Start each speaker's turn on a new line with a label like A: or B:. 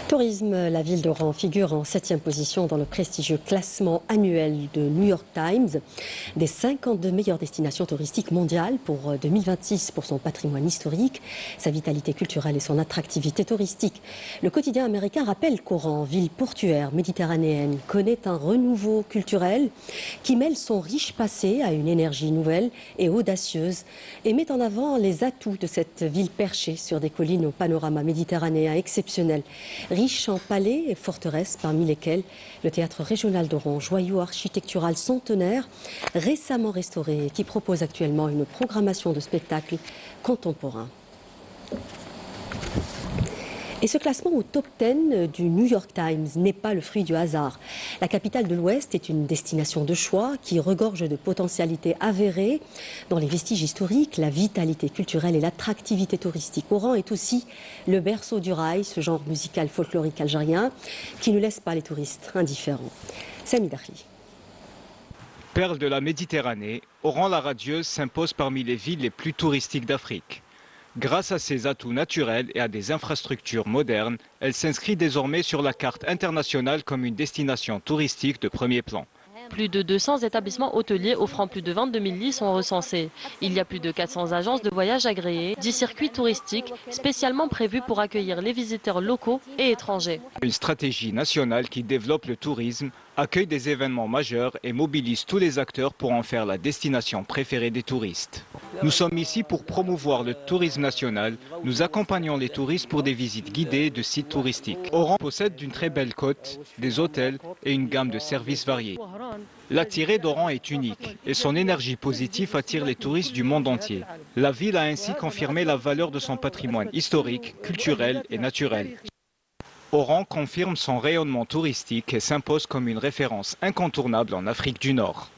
A: Tourisme, la ville d'Oran figure en 7e position dans le prestigieux classement annuel de New York Times des 52 meilleures destinations touristiques mondiales pour 2026 pour son patrimoine historique, sa vitalité culturelle et son attractivité touristique. Le quotidien américain rappelle qu'Oran, ville portuaire méditerranéenne, connaît un renouveau culturel qui mêle son riche passé à une énergie nouvelle et audacieuse et met en avant les atouts de cette ville perchée sur des collines au panorama méditerranéen exceptionnel. Riche en palais et forteresses, parmi lesquels le théâtre régional d'Oran, joyau architectural centenaire, récemment restauré et qui propose actuellement une programmation de spectacles contemporains. Et ce classement au top 10 du New York Times n'est pas le fruit du hasard. La capitale de l'Ouest est une destination de choix qui regorge de potentialités avérées dans les vestiges historiques, la vitalité culturelle et l'attractivité touristique. Oran est aussi le berceau du raï, ce genre musical folklorique algérien qui ne laisse pas les touristes indifférents. Sami Dakhli.
B: Perle de la Méditerranée, Oran la radieuse s'impose parmi les villes les plus touristiques d'Afrique. Grâce à ses atouts naturels et à des infrastructures modernes, elle s'inscrit désormais sur la carte internationale comme une destination touristique de premier plan.
C: Plus de 200 établissements hôteliers offrant plus de 22 000 lits sont recensés. Il y a plus de 400 agences de voyage agréées, 10 circuits touristiques spécialement prévus pour accueillir les visiteurs locaux et étrangers.
B: Une stratégie nationale qui développe le tourisme, accueille des événements majeurs et mobilise tous les acteurs pour en faire la destination préférée des touristes. Nous sommes ici pour promouvoir le tourisme national. Nous accompagnons les touristes pour des visites guidées de sites touristiques. Oran possède d'une très belle côte, des hôtels et une gamme de services variés. L'attiré d'Oran est unique et son énergie positive attire les touristes du monde entier. La ville a ainsi confirmé la valeur de son patrimoine historique, culturel et naturel. Oran confirme son rayonnement touristique et s'impose comme une référence incontournable en Afrique du Nord.